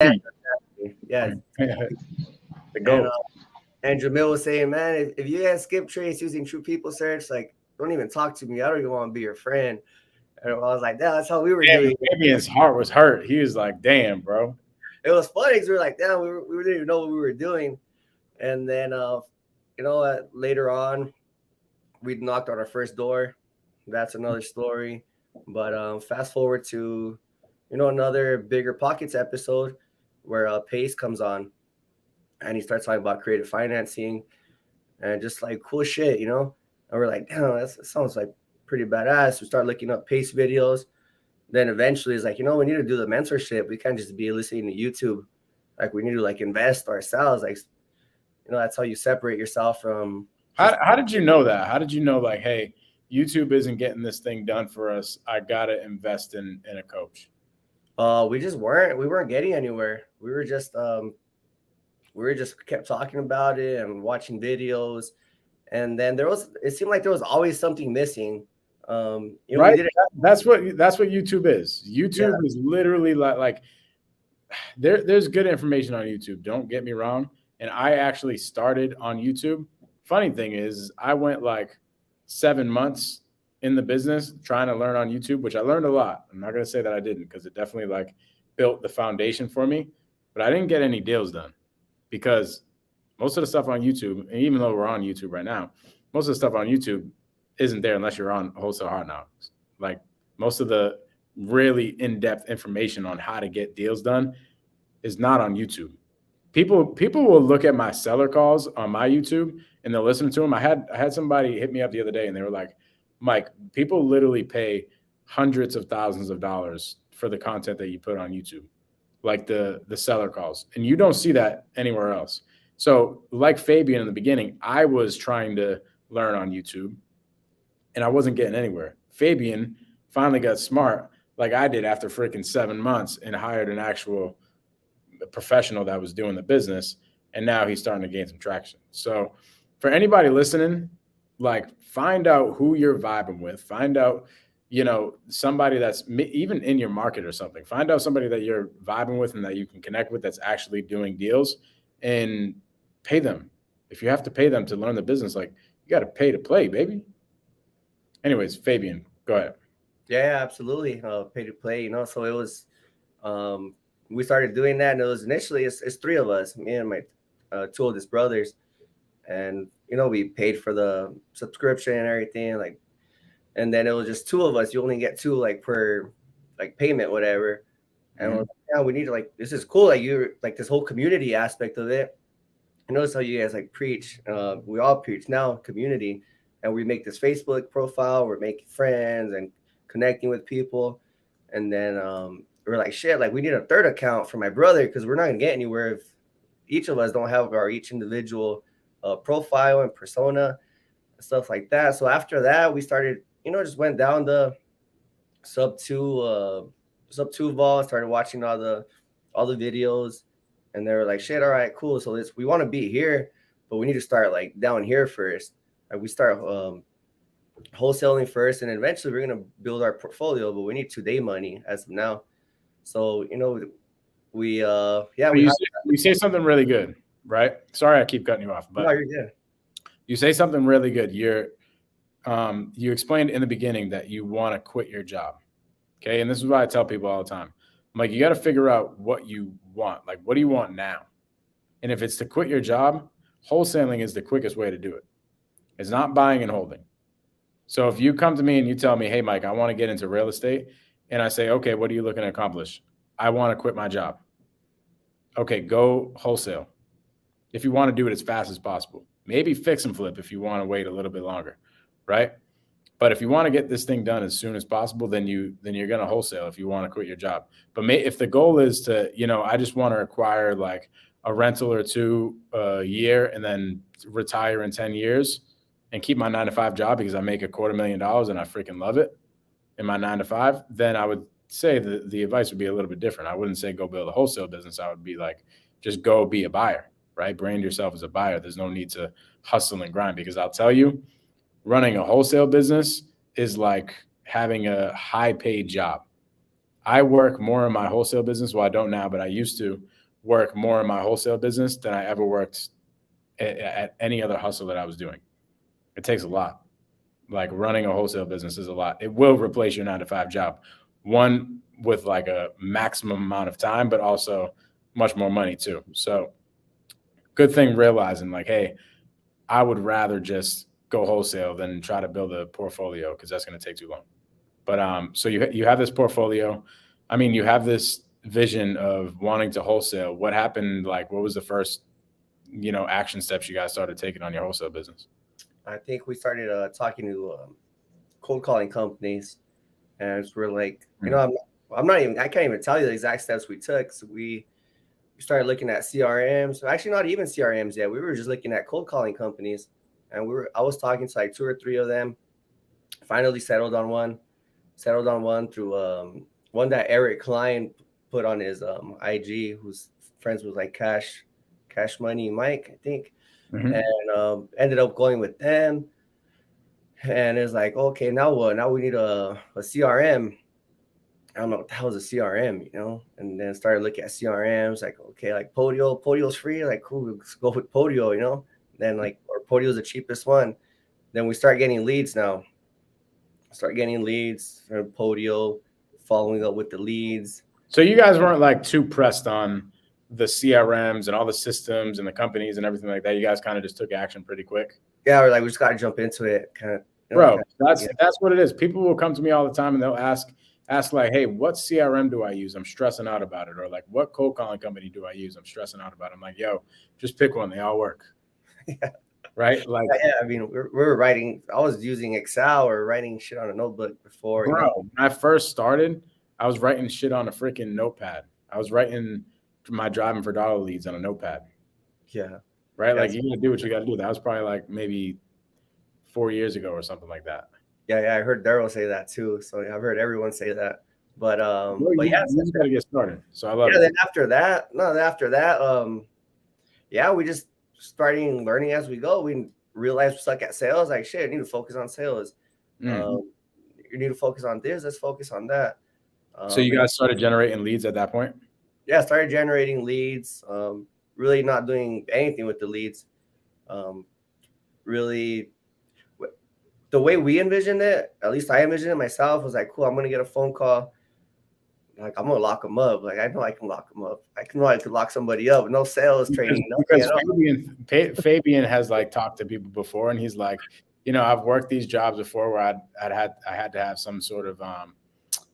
Hotseat. Yeah. The And goat. and Jamil was saying, man, if you had skip trace using True People Search, like, don't even talk to me. I don't even want to be your friend. And I was like, yeah, that's how we were doing it. Fabian's heart was hurt. He was like, damn, bro. It was funny because we were like, damn, we didn't even know what we were doing. And then, later on, we knocked on our first door. That's another story. But fast forward to, another Bigger Pockets episode where Pace comes on and he starts talking about creative financing and just like cool shit. And we're like, damn, that sounds like pretty badass. We start looking up Pace videos. Then eventually it's like, we need to do the mentorship. We can't just be listening to YouTube. Like we need to like invest ourselves. Like, that's how you separate yourself from just How did you know that? How did you know, like, hey, YouTube isn't getting this thing done for us. I got to invest in a coach. we weren't getting anywhere. We were just kept talking about it and watching videos. And then it seemed like there was always something missing. We Right? didn't. That's what YouTube is. Yeah. YouTube is literally like there's good information on YouTube. Don't get me wrong. And I actually started on YouTube. Funny thing is, I went like 7 months in the business trying to learn on YouTube, which I learned a lot. I'm not gonna say that I didn't, because it definitely like built the foundation for me. But I didn't get any deals done because most of the stuff on YouTube, and even though we're on YouTube right now, most of the stuff on YouTube isn't there unless you're on Wholesale Hardknocks. Like most of the really in-depth information on how to get deals done is not on YouTube. People will look at my seller calls on my YouTube and they'll listen to them. I had somebody hit me up the other day and they were like, Mike, people literally pay hundreds of thousands of dollars for the content that you put on YouTube, like the seller calls, and you don't see that anywhere else. So, like Fabian in the beginning, I was trying to learn on YouTube and I wasn't getting anywhere. Fabian finally got smart, like I did after freaking 7 months, and hired an actual professional that was doing the business. And now he's starting to gain some traction. So, for anybody listening, like find out who you're vibing with, find out, somebody that's even in your market or something. Find out somebody that you're vibing with and that you can connect with that's actually doing deals, and pay them. If you have to pay them to learn the business, like you got to pay to play, baby. Anyways, Fabian, go ahead. Yeah, absolutely. Pay to play. So it was. Um, we started doing that, and it was initially it's three of us, me and my two oldest brothers, and we paid for the subscription and everything, like, and then it was just two of us. You only get two like per like payment, whatever. And we're Mhm. like, yeah, we need to like this is cool. Like you like this whole community aspect of it. I notice how you guys like preach. We all preach now community, and we make this Facebook profile. We're making friends and connecting with people, and then we're like, shit, like we need a third account for my brother because we're not gonna get anywhere if each of us don't have our each individual profile and persona and stuff like that. So after that, we started, just went down the sub two vault, started watching all the videos, and they were like, shit, all right, cool. So we want to be here, but we need to start like down here first. Like we start wholesaling first, and eventually we're gonna build our portfolio, but we need 2 day money as of now. So we yeah, we have. You say something really good, right? Sorry, I keep cutting you off, No, but you're good. you say something really good. You explained in the beginning that you want to quit your job. Okay. And this is what I tell people all the time. I'm like, you got to figure out what you want. Like, what do you want now? And if it's to quit your job, wholesaling is the quickest way to do it. It's not buying and holding. So if you come to me and you tell me, hey, Mike, I want to get into real estate, and I say, okay, what are you looking to accomplish? I want to quit my job. Okay, go wholesale. If you want to do it as fast as possible, maybe fix and flip if you want to wait a little bit longer, right? But if you want to get this thing done as soon as possible, then you're going to wholesale if you want to quit your job. But if the goal is to, I just want to acquire like a rental or two a year and then retire in 10 years and keep my 9 to 5 job because I make $250,000 and I freaking love it in my 9 to 5, then I would say the advice would be a little bit different. I wouldn't say go build a wholesale business. I would be like, just go be a buyer, right? Brand yourself as a buyer. There's no need to hustle and grind, because I'll tell you, running a wholesale business is like having a high paid job. I work more in my wholesale business. Well, I don't now, but I used to work more in my wholesale business than I ever worked at any other hustle that I was doing. It takes a lot. Like running a wholesale business is a lot. It will replace your 9-to-5 job. One, with like a maximum amount of time, but also much more money too. So good thing realizing like, hey, I would rather just go wholesale than try to build a portfolio because that's going to take too long. But so you have this portfolio. I mean, you have this vision of wanting to wholesale. What happened? Like, what was the first, action steps you guys started taking on your wholesale business? I think we started talking to cold calling companies, and we're like, I'm not even. I can't even tell you the exact steps we took. So we started looking at CRMs. Actually, not even CRMs yet. We were just looking at cold calling companies, and I was talking to like 2 or 3 of them. Finally settled on one through one that Eric Klein put on his IG, who's friends with like Cash Money Mike, I think. Mm-hmm. And ended up going with them. And it's like, okay, now what? Now we need a CRM. I don't know what the hell is a CRM, And then started looking at CRMs, like, okay, like Podio's free, like, cool, let's go with Podio, Then like, or Podio's the cheapest one. Then we start getting leads now. Start getting leads from Podio, following up with the leads. So you guys weren't like too pressed on the CRMs and all the systems and the companies and everything like that. You guys kind of just took action pretty quick. Yeah, we're like, we just got to jump into it, kind of. Bro, that's what it is. People will come to me all the time and they'll ask like, hey, what CRM do I use? I'm stressing out about it. Or like, what cold calling company do I use? I'm stressing out about it. I'm like, yo, just pick one. They all work. Yeah. Right? Like, yeah, I mean, we were writing. I was using Excel or writing shit on a notebook before. Bro, when I first started, I was writing shit on a freaking notepad. I was writing my driving for dollar leads on a notepad. Yeah. Right? Like, you gotta do what you gotta do. That was probably like maybe 4 years ago or something like that. Yeah, I heard Daryll say that too. So I've heard everyone say that. But you just gotta get started. So I love it. Then after that, we just starting learning as we go. We realized we suck at sales. Like, shit, I need to focus on sales. You need to focus on this. Let's focus on that. So you guys started generating leads at that point? Yeah, started generating leads. Really not doing anything with the leads. Really, the way we envisioned it, at least I envisioned it myself, was like, cool, I'm going to get a phone call. Like, I'm going to lock them up. Like, I know I can lock them up. I know I could lock somebody up. No sales training. Because Fabian has like talked to people before, and he's like, I've worked these jobs before where I had to have some sort of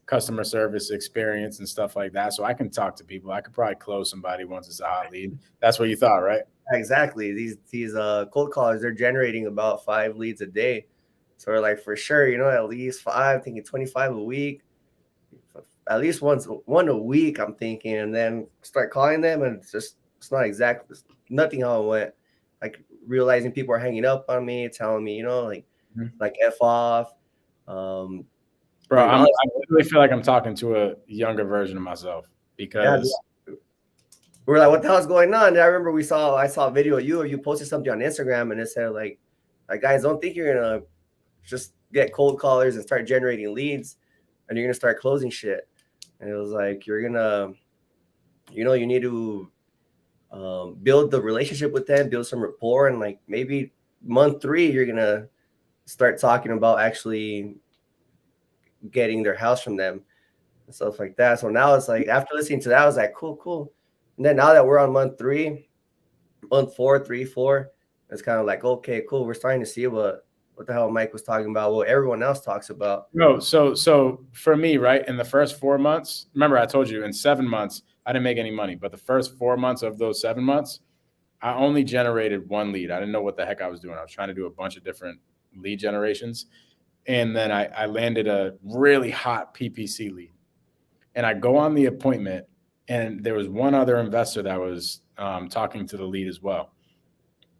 customer service experience and stuff like that. So I can talk to people. I could probably close somebody once it's a hot lead. That's what you thought, right? Exactly. These cold callers, they're generating about 5 leads a day. So we're like, for sure, at least 5, thinking 25 a week, at least one a week, I'm thinking, and then start calling them, and it's not exactly nothing how it went. Like, realizing people are hanging up on me, telling me, like F off. Bro, I really feel like I'm talking to a younger version of myself because we're like, what the hell's going on? And I remember I saw a video of you posted something on Instagram, and it said like, guys, don't think you're gonna just get cold callers and start generating leads and you're gonna start closing shit. And it was like, you're gonna, you need to build the relationship with them, build some rapport, and like maybe month 3, you're gonna start talking about actually getting their house from them and stuff like that. So now it's like, after listening to that, I was like, cool. And then now that we're on month 3, month 4, 3, 4, it's kind of like, okay, cool. We're starting to see what the hell Mike was talking about, what everyone else talks about. No, so for me, right, in the first 4 months, remember I told you in 7 months, I didn't make any money, but the first 4 months of those 7 months, I only generated 1 lead. I didn't know what the heck I was doing. I was trying to do a bunch of different lead generations. And then I landed a really hot PPC lead. And I go on the appointment, and there was one other investor that was talking to the lead as well.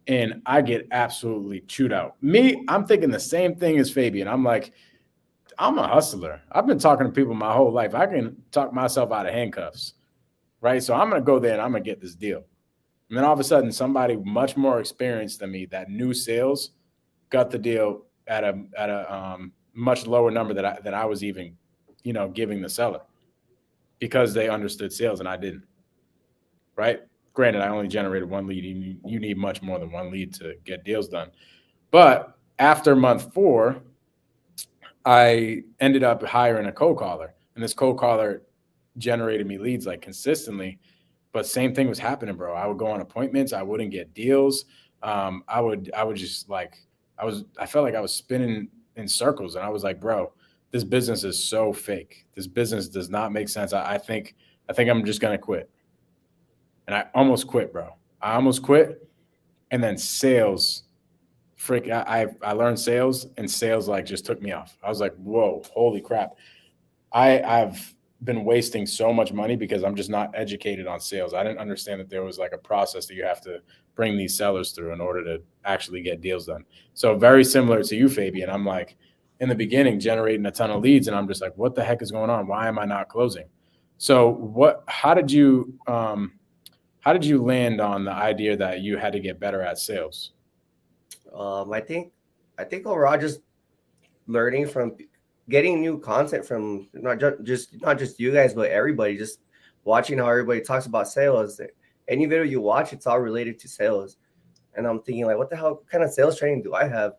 And I get absolutely chewed out. I'm thinking the same thing as Fabian. I'm like, I'm a hustler. I've been talking to people my whole life. I can talk myself out of handcuffs, right? So I'm going to go there and I'm going to get this deal. And then all of a sudden, somebody much more experienced than me that knew sales got the deal at a much lower number than I was even, giving the seller. because they understood sales and I didn't. Right? Granted, I only generated one lead. You need much more than one lead to get deals done. But after month 4, I ended up hiring a cold caller, and this cold caller generated me leads like consistently. But same thing was happening, bro. I would go on appointments. I wouldn't get deals. I would just like, I felt like I was spinning in circles, and I was like, bro, this business is so fake. This business does not make sense. I think I'm just going to quit. And I almost quit, bro. I almost quit. And then sales, I learned sales, and sales like just took me off. I was like, whoa, holy crap. I've been wasting so much money because I'm just not educated on sales. I didn't understand that there was like a process that you have to bring these sellers through in order to actually get deals done. So very similar to you, Fabian. I'm like in the beginning generating a ton of leads, and I'm just like, what the heck is going on? Why am I not closing? So how did you land on the idea that you had to get better at sales? I think overall just learning from getting new content from not just you guys, but everybody, just watching how everybody talks about sales. Any video you watch, it's all related to sales. And I'm thinking like, what the hell kind of sales training do I have?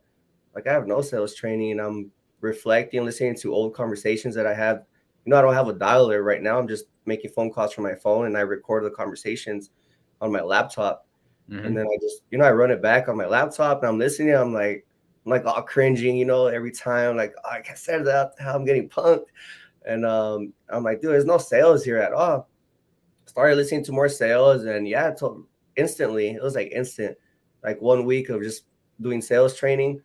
Like I have no sales training. I'm reflecting, listening to old conversations that I have. I don't have a dialer right now. I'm just making phone calls from my phone, and I record the conversations on my laptop. Mm-hmm. And then I just, I run it back on my laptop, and I'm listening. I'm like all cringing, every time, like, oh, I said that, how I'm getting punked. And I'm like, dude, there's no sales here at all. Started listening to more sales, and yeah, instantly, it was like instant, like 1 week of just doing sales training.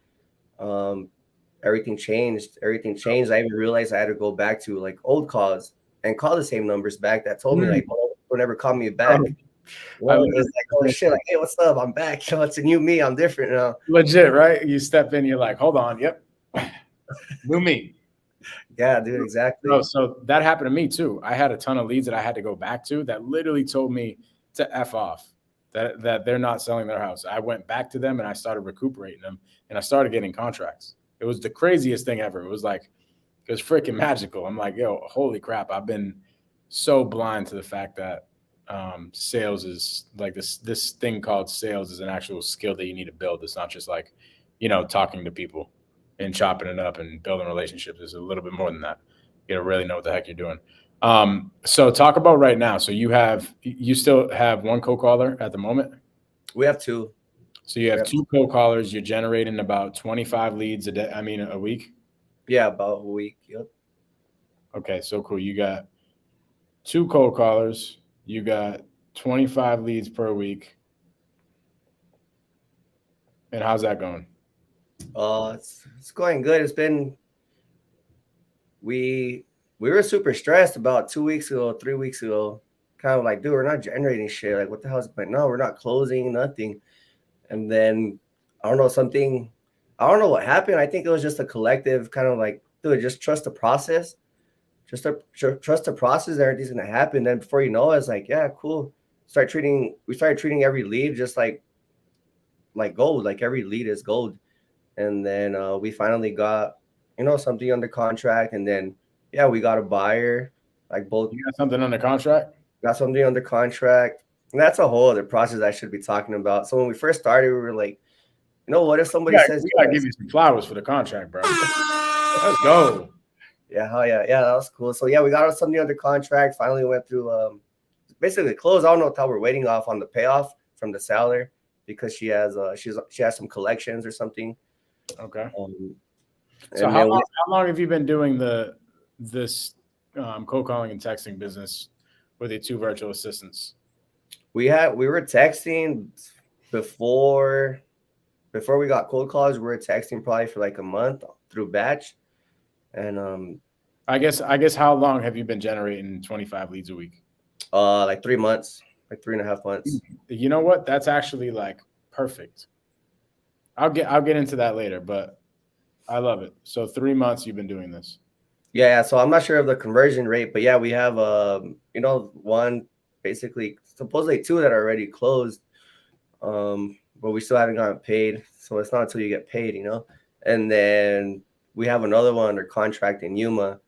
Everything changed. I even realized I had to go back to like old calls and call the same numbers back that told me like, don't ever call me back. It's like, oh shit, like, hey, what's up? I'm back. It's a new me. I'm different now. Legit, right? You step in, you're like, hold on, yep. New me. Yeah, dude, exactly. So that happened to me too. I had a ton of leads that I had to go back to that literally told me to F off, that they're not selling their house. I went back to them and I started recuperating them, and I started getting contracts. It was the craziest thing ever. It was freaking magical. I'm like, yo, holy crap. I've been so blind to the fact that sales is like this thing called sales is an actual skill that you need to build. It's not just like, talking to people and chopping it up and building relationships. It's a little bit more than that. You gotta really know what the heck you're doing. So talk about right now. So you still have one co-caller at the moment? We have 2. So you have 2 co-callers. You're generating about 25 leads a day. A week? Yeah, about a week. Yep. Okay, so cool. You got 2 co-callers. You got 25 leads per week. And how's that going? It's going good. It's been we were super stressed about 2 weeks ago, 3 weeks ago. Kind of like, dude, we're not generating shit. Like, what the hell is going on? No, we're not closing, nothing. And then I don't know what happened. I think it was just a collective kind of like, dude, just trust the process. Just trust the process. Everything's gonna happen. Then before you know it, it's like, yeah, cool. We started treating every lead just like gold. Like every lead is gold. And then we finally got something under contract. And then yeah, we got a buyer. Like both. You got something under contract? Got something under contract. And that's a whole other process I should be talking about. So when we first started, we were like, what if somebody says, we gotta give you some flowers for the contract, bro. Let's go. Yeah, hell yeah. Yeah, that was cool. So yeah, we got something under contract. Finally went through basically closed. I don't know what we're waiting off on the payoff from the seller because she has some collections or something. Okay. So how long have you been doing this cold calling and texting business with your 2 virtual assistants? We were texting before we got cold calls. We were texting probably for like a month through batch. And I guess how long have you been generating 25 leads a week? Like 3 months, like 3.5 months. You know what? That's actually like perfect. I'll get into that later, but I love it. So 3 months you've been doing this. Yeah. So I'm not sure of the conversion rate, but yeah, we have one, basically supposedly 2 that are already closed. But we still haven't gotten paid. So it's not until you get paid, And then we have another one under contract in Yuma.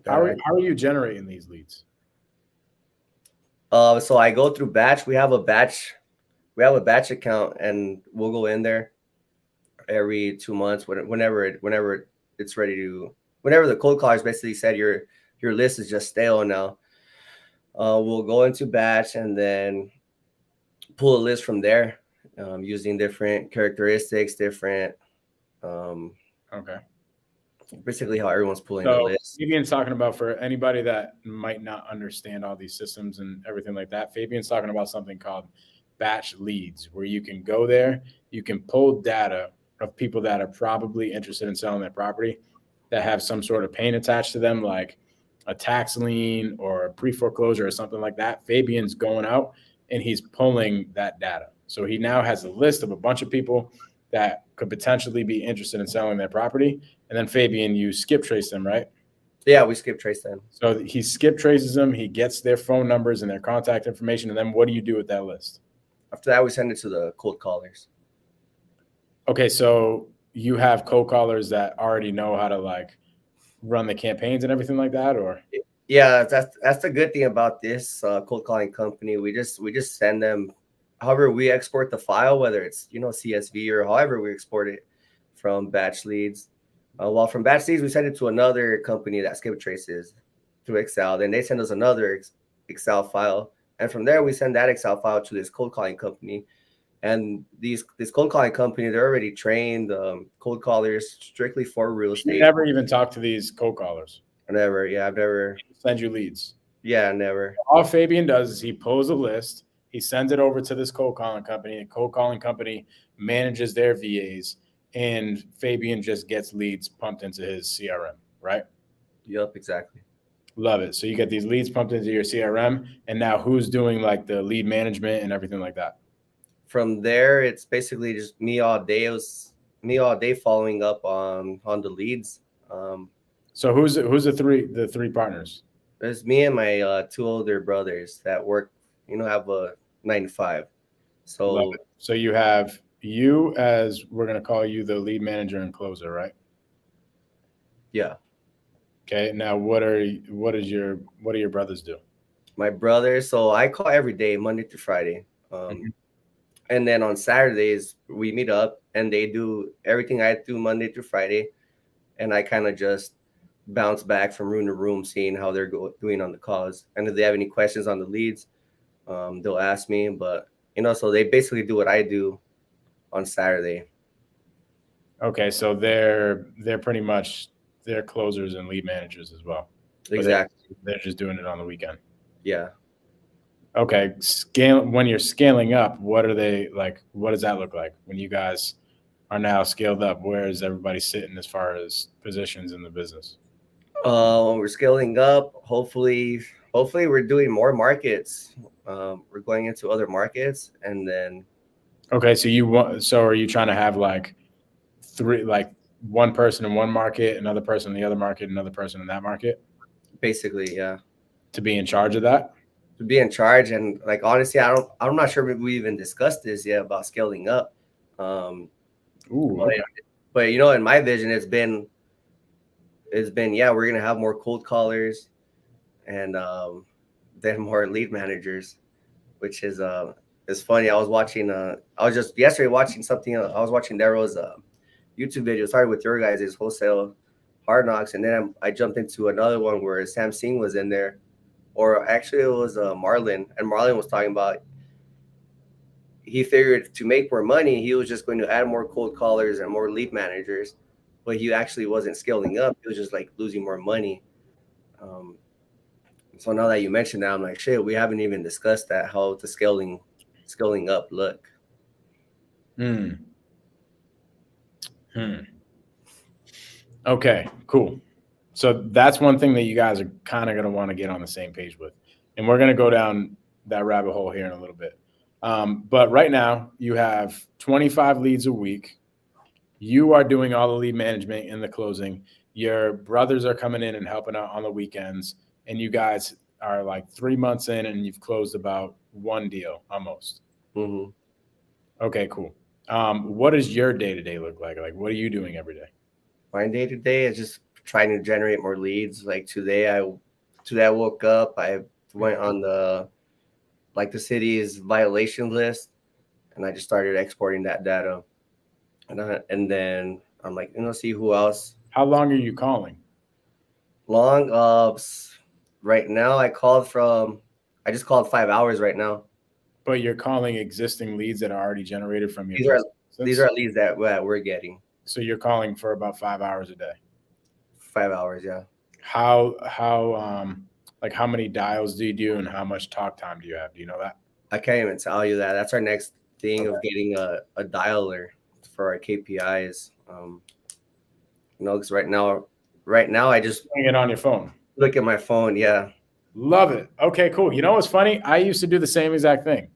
How are you generating these leads? So I go through batch. We have a batch account, and we'll go in there every 2 months whenever it's ready to. Whenever the cold callers basically said your list is just stale now, we'll go into batch and then pull a list from there, using different characteristics, different. Okay. Basically, how everyone's pulling the list. Fabian's talking about, for anybody that might not understand all these systems and everything like that, Fabian's talking about something called batch leads, where you can go there, you can pull data of people that are probably interested in selling their property, that have some sort of pain attached to them, like a tax lien or a pre-foreclosure or something like that. Fabian's going out and he's pulling that data. So he now has a list of a bunch of people that could potentially be interested in selling their property. And then Fabian, you skip trace them, right? Yeah, we skip trace them. So he skip traces them. He gets their phone numbers and their contact information. And then what do you do with that list? After that, we send it to the cold callers. Okay, so you have cold callers that already know how to like run the campaigns and everything like that, or? Yeah, that's the good thing about this cold calling company. We just send them, however we export the file, whether it's CSV or however we export it from batch leads. Well, from batch leads we send it to another company that skip traces through Excel. Then they send us another Excel file, and from there we send that Excel file to this cold calling company. And this cold calling company, they're already trained cold callers strictly for real estate. You never even talk to these cold callers? Never. Yeah, I've never. Send you leads? Yeah, never. All Fabian does is he pulls a list, he sends it over to this cold calling company. The cold calling company manages their VAs, and Fabian just gets leads pumped into his CRM, right? Yep, exactly. Love it. So you get these leads pumped into your CRM, and now who's doing like the lead management and everything like that? From there, it's basically just me all day. It was me all day following up on the leads. So who's the three partners? There's me and my 2 older brothers that work, have a 9 to 5. So you have you, as we're gonna call you, the lead manager and closer, right? Yeah. Okay. Now, what do your brothers do? My brothers. So I call every day, Monday through Friday. And then on Saturdays we meet up and they do everything I do Monday through Friday, and I kind of just bounce back from room to room, seeing how they're doing on the calls, and if they have any questions on the leads, they'll ask me. But so they basically do what I do on Saturday. Okay, so they're pretty much they're closers and lead managers as well. Exactly. They're just doing it on the weekend. Yeah. Okay, when you're scaling up, what are they like? What does that look like when you guys are now scaled up? Where is everybody sitting as far as positions in the business? When we're scaling up, hopefully we're doing more markets. We're going into other markets, and then. Okay, so are you trying to have like one person in one market, another person in the other market, another person in that market? Basically, yeah. To be in charge of that? To be in charge, and like honestly, I'm not sure if we even discussed this yet about scaling up. Ooh, okay. But in my vision, it's been yeah, we're gonna have more cold callers, and then more lead managers, which is it's funny. I was just yesterday watching something. I was watching Daryl's YouTube video. Started with your guys' Wholesale Hardknocks, and then I jumped into another one where Sam Singh was in there. Or actually, it was Marlon, and Marlon was talking about he figured to make more money, he was just going to add more cold callers and more lead managers, but he actually wasn't scaling up. He was just like losing more money. So now that you mentioned that, I'm like, shit, we haven't even discussed that, how the scaling up look. Okay, cool. So that's one thing that you guys are kind of going to want to get on the same page with. And we're going to go down that rabbit hole here in a little bit. But right now you have 25 leads a week. You are doing all the lead management and the closing. Your brothers are coming in and helping out on the weekends. And you guys are like 3 months in and you've closed about one deal almost. Mm-hmm. Okay, cool. What does your day-to-day look like? Like, what are you doing every day? My day-to-day is just trying to generate more leads. Like today I woke up, I went on the city's violation list, and I just started exporting that data. And then I'm like, see who else. How long are you calling? Long. Right now I just called 5 hours right now. But you're calling existing leads that are already generated from your these are leads that we're getting. So you're calling for about 5 hours a day. 5 hours, yeah. How many dials do you do, and how much talk time do you have? Do you know that? I can't even tell you that. That's our next thing of getting a dialer for our KPIs. Because right now I just doing it on your phone. Look at my phone, yeah. Love it. Okay, cool. You know what's funny? I used to do the same exact thing.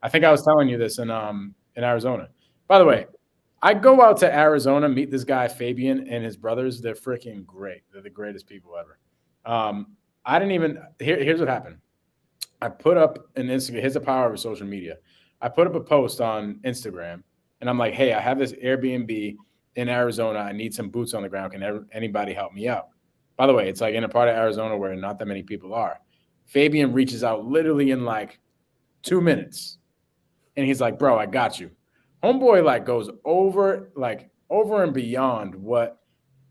I think I was telling you this in Arizona. By the way, I go out to Arizona, meet this guy Fabian and his brothers. They're freaking great. They're the greatest people ever. I didn't even here's what happened. I put up an Instagram. Here's the power of social media. I put up a post on Instagram, and I'm like, hey, I have this Airbnb in Arizona. I need some boots on the ground. Can anybody help me out? By the way, it's like in a part of Arizona where not that many people are. Fabian reaches out literally in like 2 minutes. And he's like, bro, I got you. Homeboy like goes over and beyond what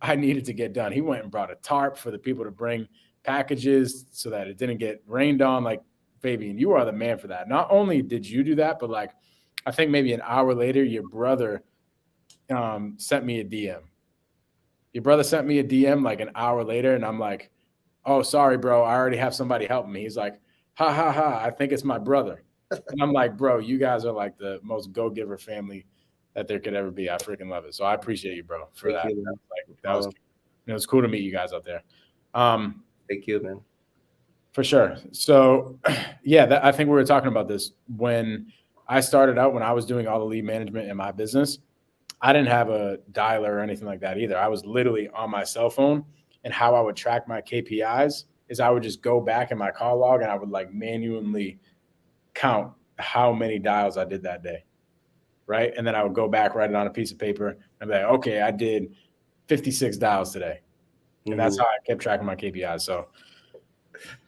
I needed to get done. He went and brought a tarp for the people to bring packages so that it didn't get rained on. Like, Fabian, you are the man for that. Not only did you do that, but like, I think maybe an hour later, your brother sent me a DM. Your brother sent me a DM like an hour later, and I'm like, oh, sorry, bro. I already have somebody helping me. He's like, ha, ha, ha. I think it's my brother. And I'm like, bro, you guys are like the most go-giver family that there could ever be. I freaking love it. So I appreciate you, bro, for that. It was cool to meet you guys out there. Thank you, man. For sure. So, yeah, I think we were talking about this. When I started out, when I was doing all the lead management in my business, I didn't have a dialer or anything like that either. I was literally on my cell phone, and how I would track my KPIs is I would just go back in my call log and I would like manually count how many dials I did that day. Right. And then I would go back, write it on a piece of paper and be like, okay, I did 56 dials today. And that's how I kept tracking my KPIs. So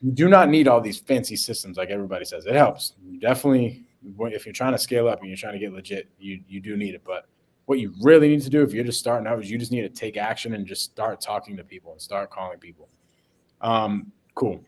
you do not need all these fancy systems like everybody says. It helps. You definitely, if you're trying to scale up and you're trying to get legit, you do need it. But what you really need to do if you're just starting out is you just need to take action and just start talking to people and start calling people. Cool.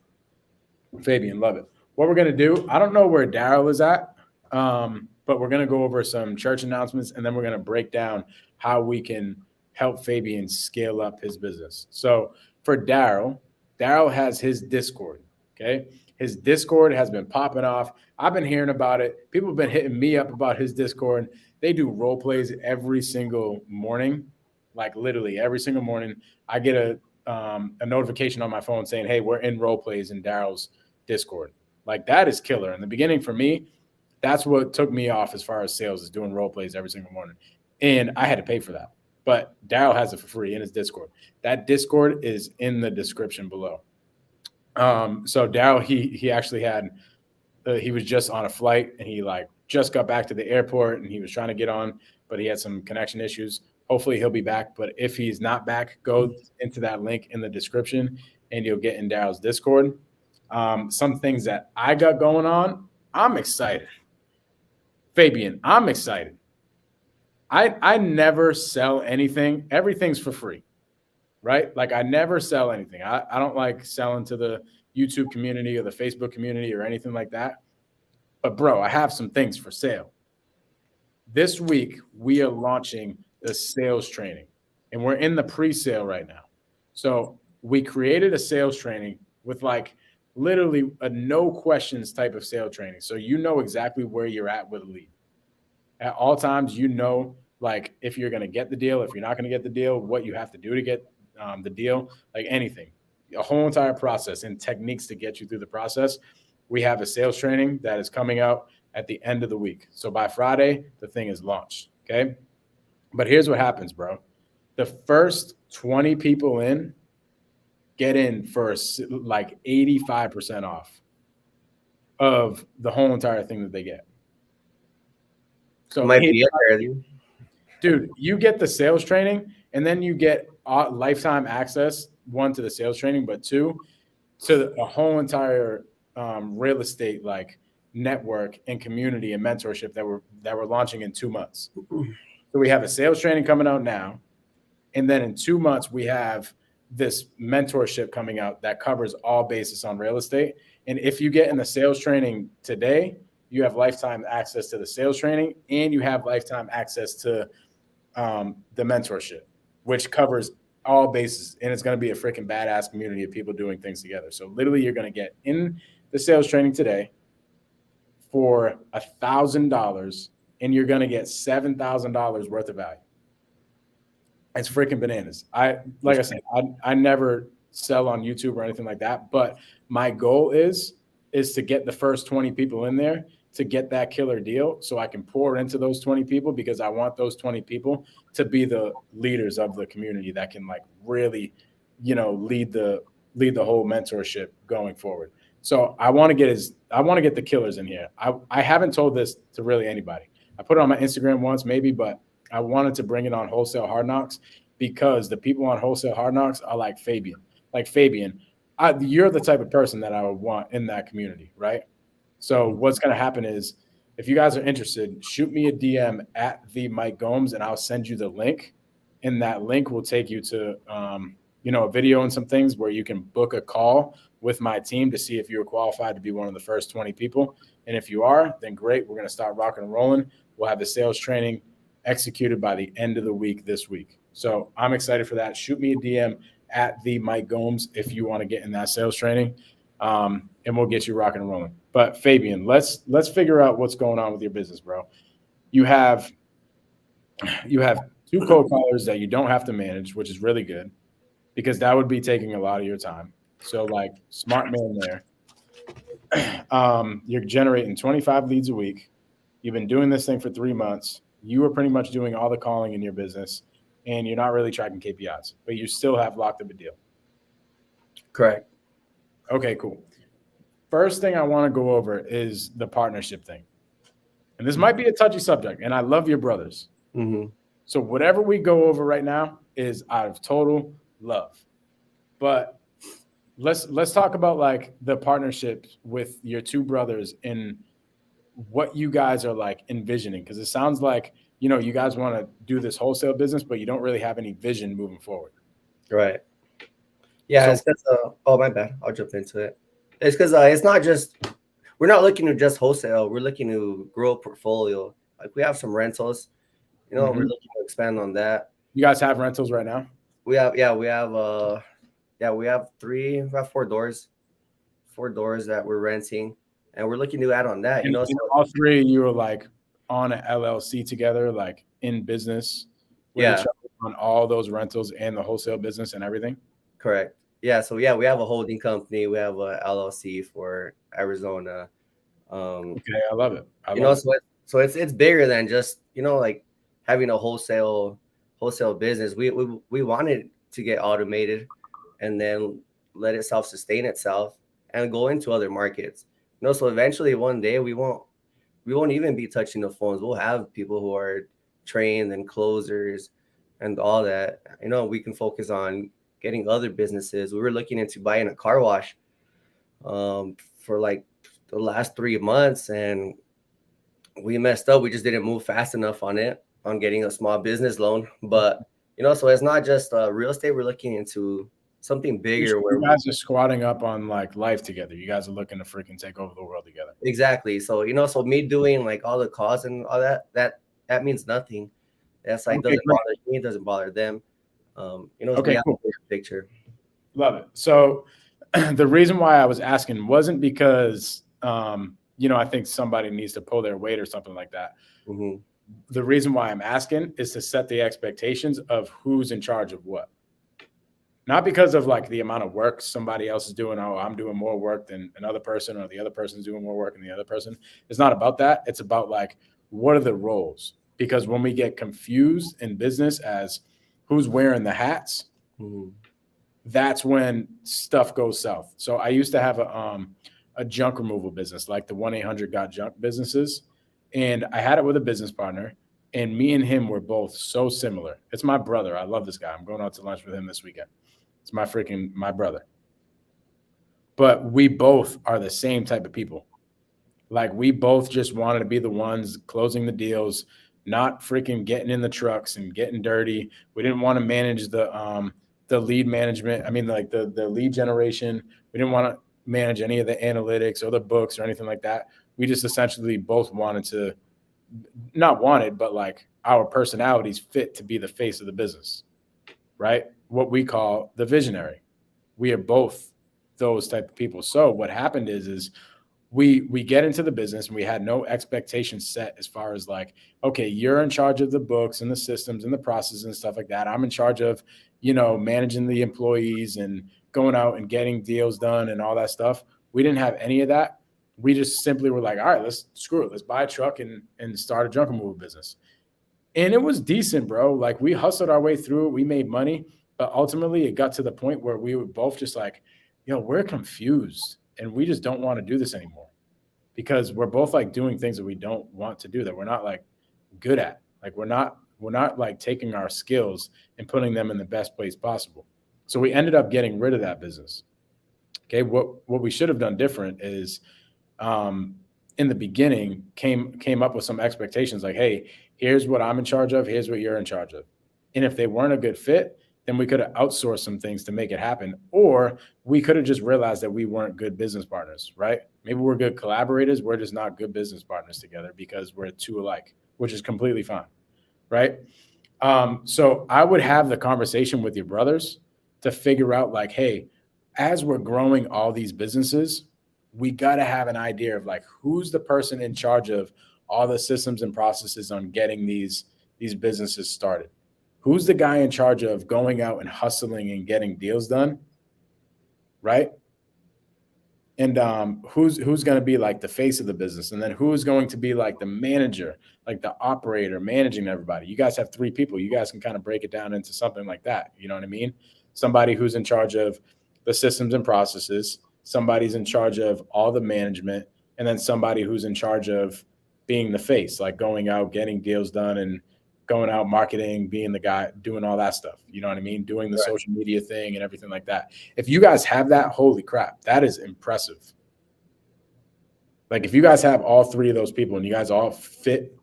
Fabian, love it. What we're going to do, I don't know where Daryll is at, but we're going to go over some church announcements, and then we're going to break down how we can help Fabian scale up his business. So for Daryll has his Discord, okay? His Discord has been popping off. I've been hearing about it. People have been hitting me up about his Discord. They do role plays every single morning, like literally every single morning. I get a notification on my phone saying, hey, we're in role plays in Daryll's Discord. Like, that is killer. In the beginning, for me, that's what took me off as far as sales, is doing role plays every single morning. And I had to pay for that. But Daryll has it for free in his Discord. That Discord is in the description below. So Daryll, he actually had he was just on a flight, and he like just got back to the airport, and he was trying to get on, but he had some connection issues. Hopefully he'll be back. But if he's not back, go into that link in the description and you'll get in Daryl's Discord. Some things that I got going on, I'm excited. Fabian, I'm excited. I never sell anything. Everything's for free, right? Like, I never sell anything. I don't like selling to the YouTube community or the Facebook community or anything like that. But, bro, I have some things for sale. This week, we are launching the sales training, and we're in the pre-sale right now. So we created a sales training with like literally a no questions type of sale training. So you know exactly where you're at with a lead. At all times, you know, like if you're going to get the deal, if you're not going to get the deal, what you have to do to get the deal, like anything, a whole entire process and techniques to get you through the process. We have a sales training that is coming out at the end of the week. So by Friday, the thing is launched. Okay. But here's what happens, bro. The first 20 people in get in for like 85% off of the whole entire thing that they get. So might be early. Dude, you get the sales training, and then you get lifetime access, one, to the sales training, but two, to a whole entire real estate like network and community and mentorship that we're launching in 2 months. So we have a sales training coming out now, and then in 2 months we have this mentorship coming out that covers all bases on real estate. And if you get in the sales training today, you have lifetime access to the sales training, and you have lifetime access to the mentorship, which covers all bases. And it's going to be a freaking badass community of people doing things together. So literally you're going to get in the sales training today for $1,000, and you're going to get $7,000 worth of value. It's freaking bananas. Like I said, I never sell on YouTube or anything like that, but my goal is to get the first 20 people in there to get that killer deal, so I can pour into those 20 people, because I want those 20 people to be the leaders of the community that can like really, lead the whole mentorship going forward. So I want to get the killers in here. I haven't told this to really anybody. I put it on my Instagram once maybe, but I wanted to bring it on Wholesale Hardknocks, because the people on Wholesale Hardknocks are like Fabian. Like Fabian, you're the type of person that I would want in that community, right? So what's going to happen is, if you guys are interested, shoot me a DM at the Mike Gomes, and I'll send you the link. And that link will take you to, a video and some things where you can book a call with my team to see if you're qualified to be one of the first 20 people. And if you are, then great. We're going to start rocking and rolling. We'll have the sales training executed by the end of the week this week. So I'm excited for that. Shoot me a DM at the Mike Gomes if you want to get in that sales training, and we'll get you rocking and rolling. But Fabian, let's figure out what's going on with your business, bro. You have 2 cold callers that you don't have to manage, which is really good, because that would be taking a lot of your time. So like, smart man there. You're generating 25 leads a week. You've been doing this thing for 3 months. You are pretty much doing all the calling in your business, and you're not really tracking KPIs, but you still have locked up a deal. Correct. Okay, cool. First thing I want to go over is the partnership thing. And this might be a touchy subject, and I love your brothers. Mm-hmm. So whatever we go over right now is out of total love. But let's talk about like the partnership with your 2 brothers and what you guys are like envisioning, because it sounds like, you guys want to do this wholesale business, but you don't really have any vision moving forward. Right. Yeah. It's because, oh, my bad. I'll jump into it. It's because it's not just, we're not looking to just wholesale. We're looking to grow a portfolio. Like, we have some rentals, we're looking to expand on that. You guys have rentals right now? We have 4 doors that we're renting, and we're looking to add on that. So all 3 of you are like on an LLC together, like in business with each other on all those rentals and the wholesale business and everything? Correct. Yeah. So yeah, we have a holding company. We have a LLC for Arizona. Okay, I love it. So it's bigger than just like having a wholesale business. We wanted to get automated, and then let it self-sustain itself and go into other markets. So eventually one day we won't even be touching the phones. We'll have people who are trained and closers and all that. We can focus on getting other businesses. We were looking into buying a car wash for like the last 3 months, and we messed up. We just didn't move fast enough on getting a small business loan. But so it's not just real estate. We're looking into something bigger. Where you guys are squatting up on like life together. You guys are looking to freaking take over the world together. Exactly. So so me doing like all the calls and all that means nothing. That's like doesn't bother me. It doesn't bother them. Okay, cool. Picture. Love it. So the reason why I was asking wasn't because I think somebody needs to pull their weight or something like that. Mm-hmm. The reason why I'm asking is to set the expectations of who's in charge of what. Not because of like the amount of work somebody else is doing. Oh, I'm doing more work than another person, or the other person's doing more work than the other person. It's not about that. It's about like, what are the roles? Because when we get confused in business as who's wearing the hats, that's when stuff goes south. So I used to have a junk removal business, like the 1-800-GOT-JUNK businesses. And I had it with a business partner. And me and him were both so similar. It's my brother. I love this guy. I'm going out to lunch with him this weekend. It's my brother. But we both are the same type of people. Like, we both just wanted to be the ones closing the deals, not freaking getting in the trucks and getting dirty. We didn't want to manage the lead management. I mean, like the lead generation. We didn't want to manage any of the analytics or the books or anything like that. We just essentially both wanted to, not wanted, but like our personalities fit to be the face of the business, right? What we call the visionary. We are both those type of people. So what happened is we get into the business and we had no expectations set as far as like, okay, you're in charge of the books and the systems and the processes and stuff like that. I'm in charge of, managing the employees and going out and getting deals done and all that stuff. We didn't have any of that. We just simply were like, all right, let's screw it. Let's buy a truck and start a junk removal business. And it was decent, bro. Like, we hustled our way through it. We made money, but ultimately it got to the point where we were both just like, we're confused and we just don't want to do this anymore, because we're both like doing things that we don't want to do, that we're not like good at. Like, we're not like taking our skills and putting them in the best place possible. So we ended up getting rid of that business. Okay. What we should have done different is, in the beginning came up with some expectations like, hey, here's what I'm in charge of. Here's what you're in charge of. And if they weren't a good fit, then we could have outsourced some things to make it happen. Or we could have just realized that we weren't good business partners, right? Maybe we're good collaborators. We're just not good business partners together because we're too alike, which is completely fine, right? So I would have the conversation with your brothers to figure out like, hey, as we're growing all these businesses, we got to have an idea of like, who's the person in charge of all the systems and processes on getting these businesses started? Who's the guy in charge of going out and hustling and getting deals done, right? And who's going to be like the face of the business? And then who's going to be like the manager, like the operator managing everybody? You guys have 3 people. You guys can kind of break it down into something like that. You know what I mean? Somebody who's in charge of the systems and processes, somebody's in charge of all the management, and then somebody who's in charge of being the face, like going out, getting deals done and going out marketing, being the guy doing all that stuff. You know what I mean? Doing the social media thing and everything like that. If you guys have that, holy crap, that is impressive. Like, if you guys have all 3 of those people and you guys all fit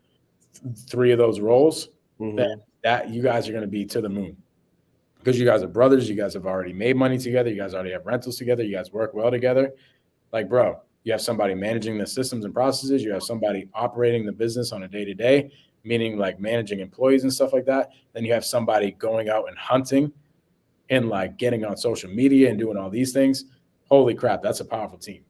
3 of those roles, then that you guys are going to be to the moon, because you guys are brothers. You guys have already made money together. You guys already have rentals together. You guys work well together. Like, bro, you have somebody managing the systems and processes. You have somebody operating the business on a day-to-day, meaning like managing employees and stuff like that. Then you have somebody going out and hunting and like getting on social media and doing all these things. Holy crap, that's a powerful team.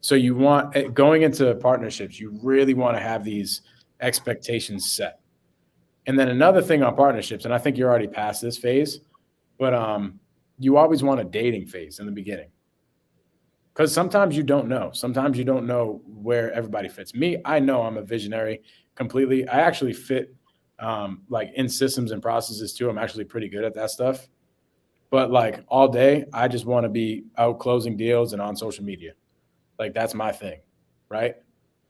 So you want, going into partnerships, you really want to have these expectations set. And then another thing on partnerships, and I think you're already past this phase, but you always want a dating phase in the beginning. Because sometimes you don't know. Sometimes you don't know where everybody fits. Me, I know I'm a visionary completely. I actually fit like in systems and processes too. I'm actually pretty good at that stuff. But like all day, I just want to be out closing deals and on social media. Like, that's my thing, right?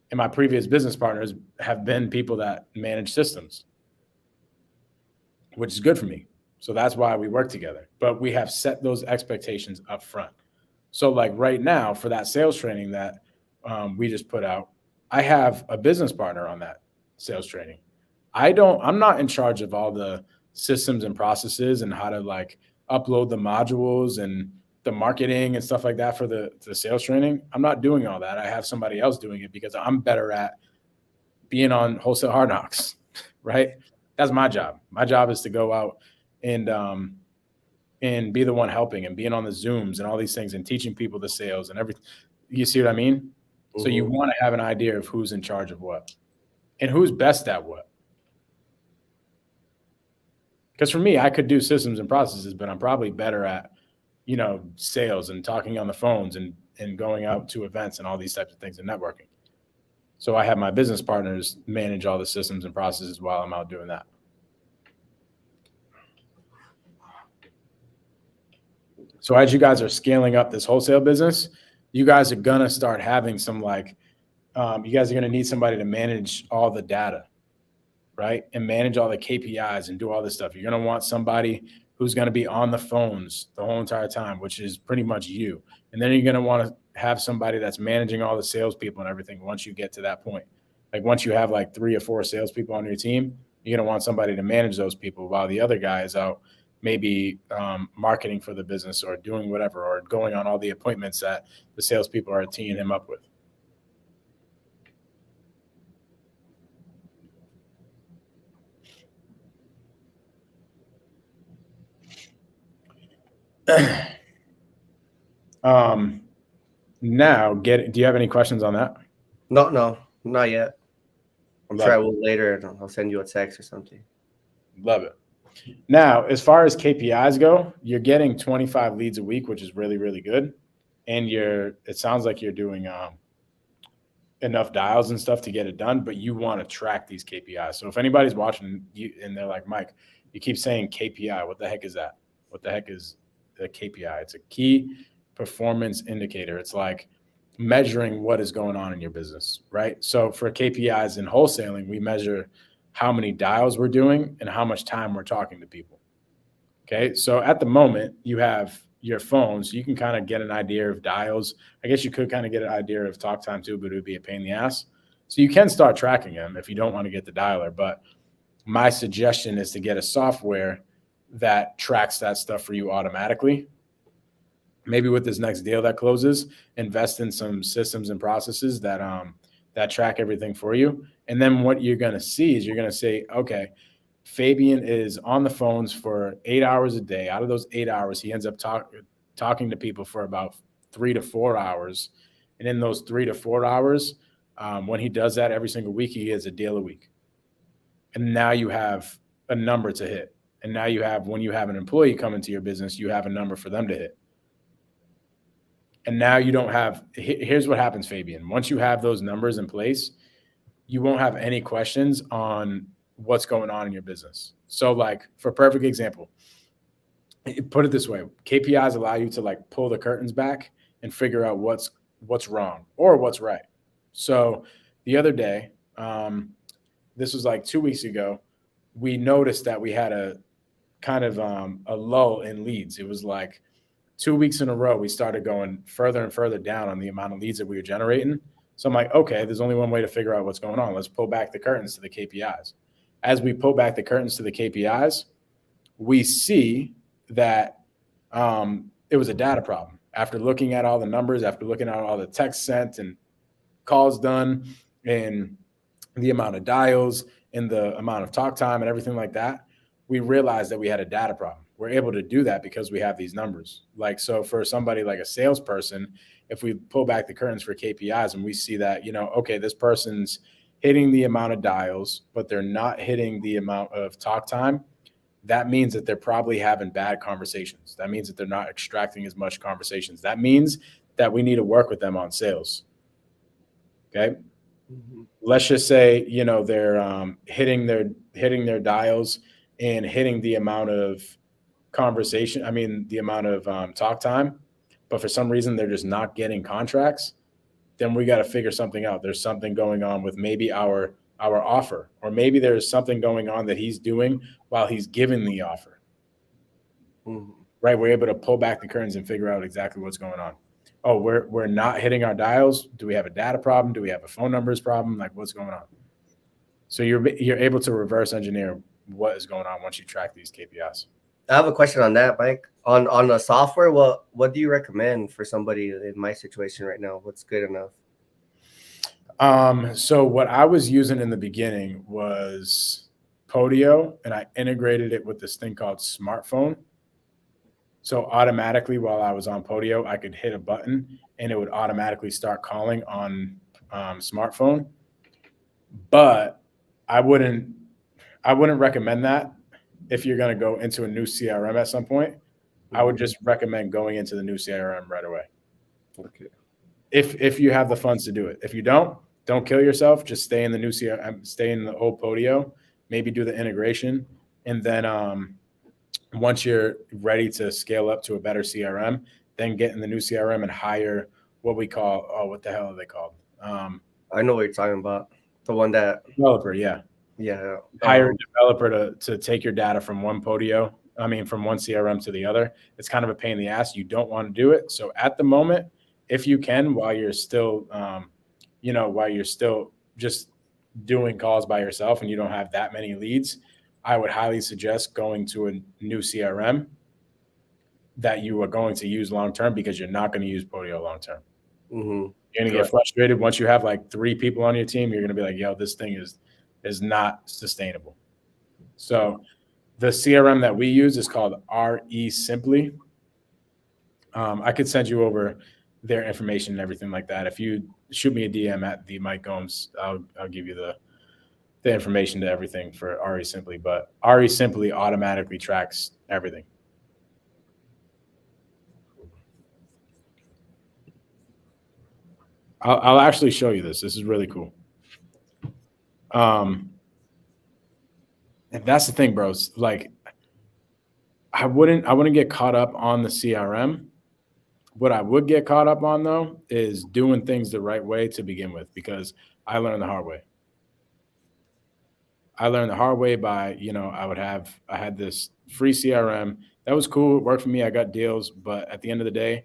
And my previous business partners have been people that manage systems, which is good for me. So that's why we work together. But we have set those expectations up front. So like right now, for that sales training that we just put out, I have a business partner on that sales training. I'm not in charge of all the systems and processes and how to like upload the modules and the marketing and stuff like that for the sales training. I'm not doing all that. I have somebody else doing it because I'm better at being on Wholesale Hardknocks, right? That's my job. My job is to go out and be the one helping and being on the Zooms and all these things and teaching people the sales and everything. You see what I mean? So you want to have an idea of who's in charge of what and who's best at what. Because for me, I could do systems and processes, but I'm probably better at, sales and talking on the phones and going out to events and all these types of things and networking. So I have my business partners manage all the systems and processes while I'm out doing that. So as you guys are scaling up this wholesale business, you guys are going to start having some like you guys are going to need somebody to manage all the data, right? And manage all the KPIs and do all this stuff. You're going to want somebody who's going to be on the phones the whole entire time, which is pretty much you. And then you're going to want to have somebody that's managing all the salespeople and everything once you get to that point. Like once you have like 3 or 4 salespeople on your team, you're going to want somebody to manage those people while the other guy is out maybe marketing for the business or doing whatever, or going on all the appointments that the salespeople are teeing him up with. Now do you have any questions on that? No, not yet. I'm Love sure it. I will later, and I'll send you a text or something. Love it. Now, as far as KPIs go, you're getting 25 leads a week, which is really, really good. And it sounds like you're doing enough dials and stuff to get it done, but you want to track these KPIs. So if anybody's watching you and they're like, Mike, you keep saying KPI, what the heck is that? What the heck is a KPI? It's a key performance indicator. It's like measuring what is going on in your business, right? So for KPIs in wholesaling, we measure how many dials we're doing and how much time we're talking to people. Okay. So at the moment you have your phone, so you can kind of get an idea of dials. I guess you could kind of get an idea of talk time too, but it would be a pain in the ass. So you can start tracking them if you don't want to get the dialer. But my suggestion is to get a software that tracks that stuff for you automatically. Maybe with this next deal that closes, invest in some systems and processes that track everything for you. And then what you're going to see is you're going to say, okay, Fabian is on the phones for 8 hours a day. Out of those 8 hours, he ends up talking to people for about 3 to 4 hours. And in those 3 to 4 hours, when he does that every single week, he gets a deal a week. And now you have a number to hit. And now when you have an employee come into your business, you have a number for them to hit. And now you don't have, here's what happens, Fabian. Once you have those numbers in place, you won't have any questions on what's going on in your business. So like for a perfect example, put it this way, KPIs allow you to like pull the curtains back and figure out what's wrong or what's right. So the other day, this was like 2 weeks ago, we noticed that we had a kind of a lull in leads. It was like 2 weeks in a row, we started going further and further down on the amount of leads that we were generating. So I'm like, okay, there's only one way to figure out what's going on. Let's pull back the curtains to the KPIs. As we pull back the curtains to the KPIs, we see that it was a data problem. After looking at all the numbers, after looking at all the texts sent and calls done and the amount of dials and the amount of talk time and everything like that, we realized that we had a data problem. We're able to do that because we have these numbers. Like, so for somebody like a salesperson, if we pull back the curtains for KPIs and we see that, okay, this person's hitting the amount of dials, but they're not hitting the amount of talk time, that means that they're probably having bad conversations. That means that they're not extracting as much conversations. That means that we need to work with them on sales. Okay. Mm-hmm. Let's just say, they're hitting their dials and hitting the amount of conversation. I mean, the amount of talk time, but for some reason they're just not getting contracts. Then we got to figure something out. There's something going on with maybe our offer, or maybe there's something going on that he's doing while he's giving the offer. Mm-hmm. Right? We're able to pull back the curtains and figure out exactly what's going on. Oh, we're not hitting our dials. Do we have a data problem? Do we have a phone numbers problem? Like, what's going on? So you're able to reverse engineer what is going on once you track these KPIs. I have a question on that, Mike. On the software, what do you recommend for somebody in my situation right now? What's good enough? So what I was using in the beginning was Podio, and I integrated it with this thing called Smartphone. So automatically, while I was on Podio, I could hit a button and it would automatically start calling on Smartphone. But I wouldn't recommend that if you're going to go into a new CRM at some point. I would just recommend going into the new CRM right away. Okay. If you have the funds to do it. If you don't kill yourself. Just stay in the new CRM, stay in the old Podio, maybe do the integration. And then once you're ready to scale up to a better CRM, then get in the new CRM and hire what we call, what the hell are they called? I know what you're talking about. The one that, Developer, yeah. yeah. Hire a developer to take your data from one from one CRM to the other. It's kind of a pain in the ass. You don't want to do it. So at the moment, if you can, while you're still, while you're still just doing calls by yourself and you don't have that many leads, I would highly suggest going to a new CRM that you are going to use long term, because you're not going to use Podio long term. Mm-hmm. You're going to get frustrated once you have like 3 people on your team. You're going to be like, yo, this thing is not sustainable. So the CRM that we use is called RE Simply. I could send you over their information and everything like that. If you shoot me a DM at the Mike Gomes, I'll give you the information to everything for RE Simply. But RE Simply automatically tracks everything. I'll actually show you this. This is really cool. And that's the thing, bros. Like, I wouldn't get caught up on the CRM. What I would get caught up on, though, is doing things the right way to begin with, because I learned the hard way. I learned the hard way by, I had this free CRM. That was cool. It worked for me. I got deals. But at the end of the day,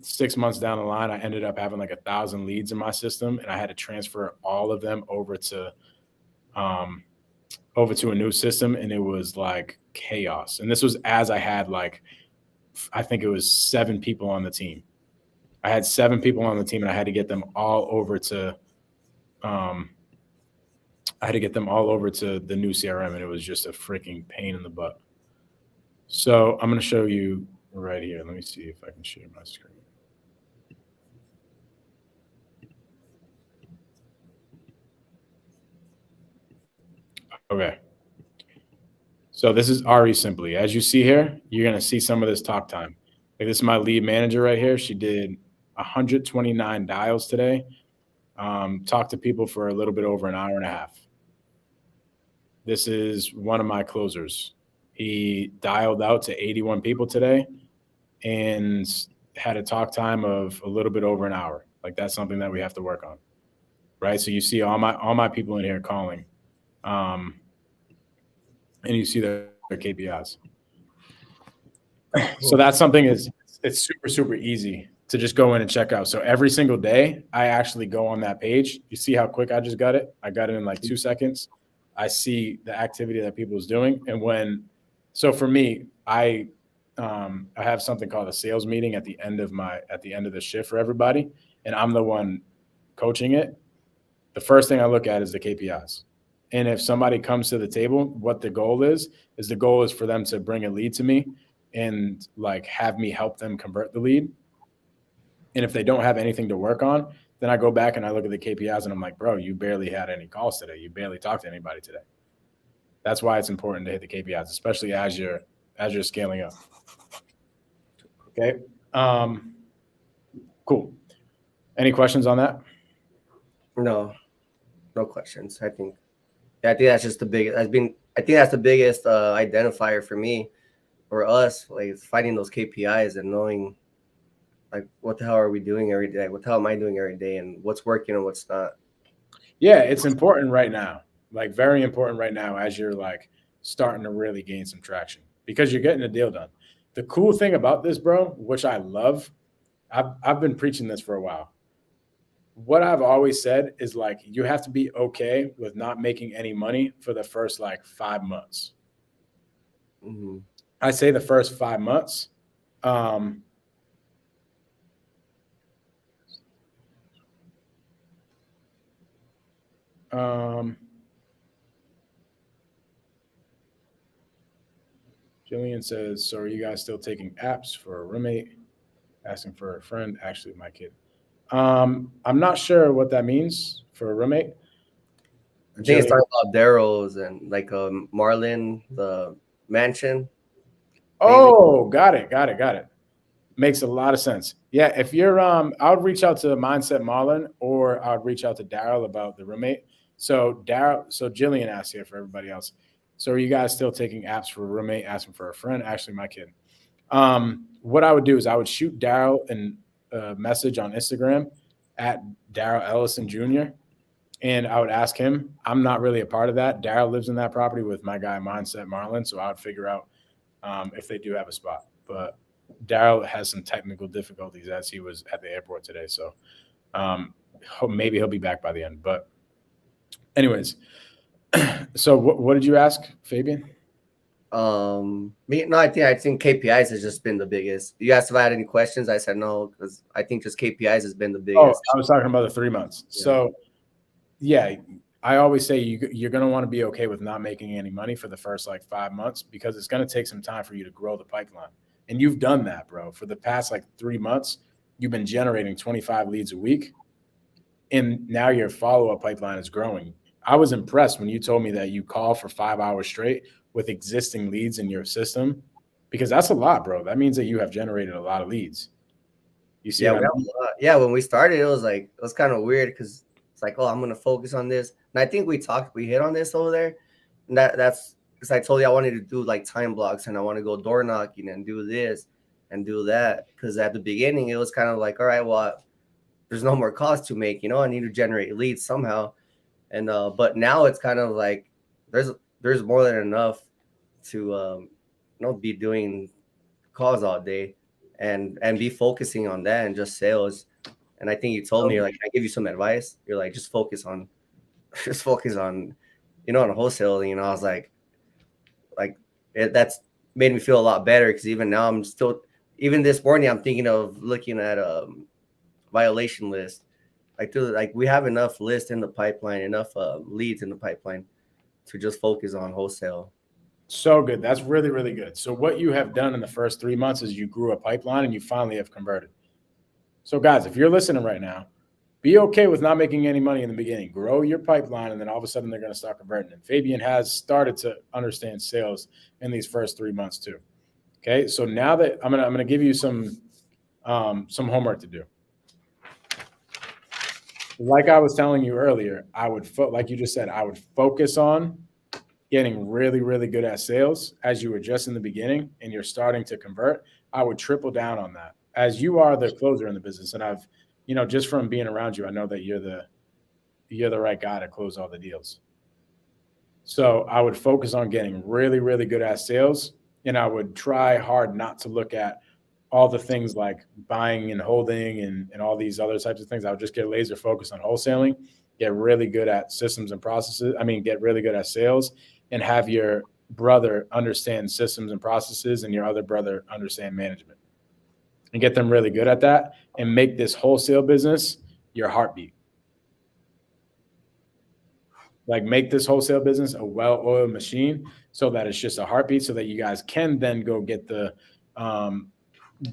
6 months down the line, I ended up having like 1,000 leads in my system, and I had to transfer all of them over to a new system, and it was like chaos. And this was as I had I think it was 7 people on the team. I had 7 people on the team, and I had to get them all over to the new CRM, and it was just a freaking pain in the butt. So I'm going to show you right here. Let me see if I can share my screen. Okay. So this is RE Simply. As you see here, you're going to see some of this talk time. Like, this is my lead manager right here. She did 129 dials today. Talked to people for a little bit over an hour and a half. This is one of my closers. He dialed out to 81 people today and had a talk time of a little bit over an hour. Like, that's something that we have to work on, right? So you see all my people in here calling, and you see their KPIs. So that's something it's super, super easy to just go in and check out. So every single day, I actually go on that page. You see how quick I just got it? I got it in like 2 seconds. I see the activity that people is doing. And so for me, I have something called a sales meeting at the end of the shift for everybody, and I'm the one coaching it. The first thing I look at is the KPIs. And if somebody comes to the table, what the goal is for them to bring a lead to me and like have me help them convert the lead. And if they don't have anything to work on, then I go back and I look at the KPIs and I'm like, bro, you barely had any calls today. You barely talked to anybody today. That's why it's important to hit the KPIs, especially as you're scaling up. Okay. Cool. Any questions on that? No questions. I think that's just the biggest. I think that's the biggest identifier for me, for us, like finding those KPIs and knowing, like, what the hell are we doing every day? What the hell am I doing every day, and what's working and what's not? Yeah, it's important right now, like very important right now, as you're like starting to really gain some traction, because you're getting a deal done. The cool thing about this, bro, which I love, I've been preaching this for a while. What I've always said is, like, you have to be okay with not making any money for the first like 5 months. Mm-hmm. I say the first 5 months. Jillian says, so are you guys still taking apps for a roommate? Asking for a friend. Actually, my kid. I'm not sure what that means for a roommate. I think it's talking about Daryl's and like Marlin, the mansion. Oh, got it. Makes a lot of sense. Yeah, if you're I would reach out to Mindset Marlin, or I would reach out to Daryll about the roommate. So Jillian asked here for everybody else. So are you guys still taking apps for a roommate? Asking for a friend. Actually, my kid. What I would do is I would shoot Daryll a message on Instagram at Daryll Ellison Jr., and I would ask him. I'm not really a part of that. Daryll lives in that property with my guy Mindset Marlin, so I would figure out if they do have a spot. But Daryll has some technical difficulties as he was at the airport today, so maybe he'll be back by the end. But anyways, so what did you ask, Fabian? I think KPIs has just been the biggest. You asked if I had any questions. I said no, because I think just KPIs has been the biggest. Oh, I was talking about the 3 months. Yeah. So yeah, I always say you're going to want to be okay with not making any money for the first like 5 months, because it's going to take some time for you to grow the pipeline. And you've done that, bro. For the past like 3 months, you've been generating 25 leads a week. And now your follow-up pipeline is growing. I was impressed when you told me that you call for 5 hours straight with existing leads in your system, because that's a lot, bro. That means that you have generated a lot of leads. You see? Yeah, when we started, it was kind of weird, because it's like, oh, I'm going to focus on this. And I think we hit on this over there. And that's because I told you I wanted to do like time blocks, and I want to go door knocking and do this and do that. Because at the beginning, it was kind of like, all right, well, there's no more calls to make, I need to generate leads somehow. And but now it's kind of like there's more than enough to be doing calls all day and be focusing on that and just sales. And I think you told me, like, I give you some advice. You're like, just focus on on wholesaling. I was like that's made me feel a lot better, because even now even this morning I'm thinking of looking at violation list. Like we have enough lists in the pipeline, enough leads in the pipeline to just focus on wholesale. So good. That's really, really good. So what you have done in the first 3 months is you grew a pipeline and you finally have converted. So guys, if you're listening right now, be okay with not making any money in the beginning. Grow your pipeline, and then all of a sudden they're going to start converting. And Fabian has started to understand sales in these first 3 months too. Okay, so now that I'm gonna give you some homework to do. Like I was telling you earlier, like you just said, I would focus on getting really, really good at sales as you were just in the beginning and you're starting to convert. I would triple down on that, as you are the closer in the business. And I've, just from being around you, I know that you're the right guy to close all the deals. So I would focus on getting really, really good at sales. And I would try hard not to look at all the things like buying and holding and all these other types of things. I would just get laser focused on wholesaling, get really good at systems and processes. Get really good at sales, and have your brother understand systems and processes and your other brother understand management, and get them really good at that, and make this wholesale business your heartbeat. Like, make this wholesale business a well-oiled machine so that it's just a heartbeat, so that you guys can then go get the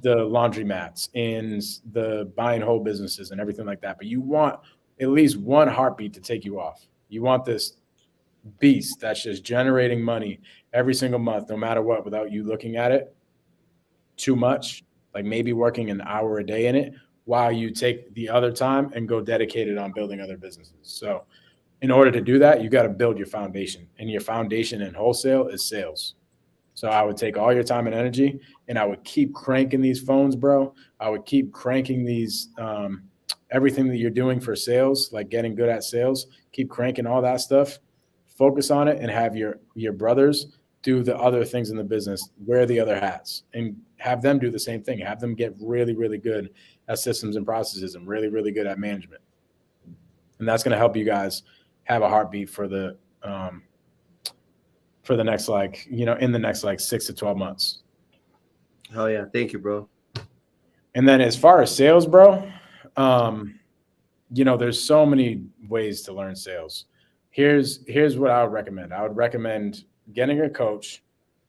laundromats and the buy and hold businesses and everything like that. But you want at least one heartbeat to take you off. You want this beast that's just generating money every single month, no matter what, without you looking at it too much, like maybe working an hour a day in it, while you take the other time and go dedicate it on building other businesses. So in order to do that, you got to build your foundation, and your foundation in wholesale is sales. So I would take all your time and energy, and I would keep cranking these phones, bro. I would keep cranking these, everything that you're doing for sales, like getting good at sales, keep cranking all that stuff, focus on it, and have your brothers do the other things in the business, wear the other hats, and have them do the same thing. Have them get really, really good at systems and processes and really, really good at management. And that's going to help you guys have a heartbeat for the next, in the next 6 to 12 months. Oh yeah. Thank you, bro. And then as far as sales, bro, there's so many ways to learn sales. Here's what I would recommend. I would recommend getting a coach.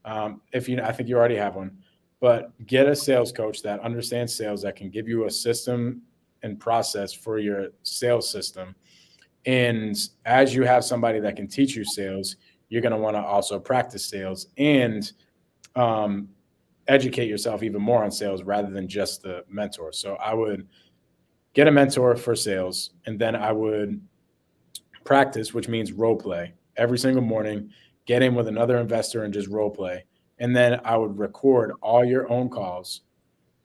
I think you already have one, but get a sales coach that understands sales, that can give you a system and process for your sales system. And as you have somebody that can teach you sales, you're going to want to also practice sales and educate yourself even more on sales, rather than just the mentor. So I would get a mentor for sales, and then I would practice, which means role play, every single morning. Get in with another investor and just role play. And then I would record all your own calls,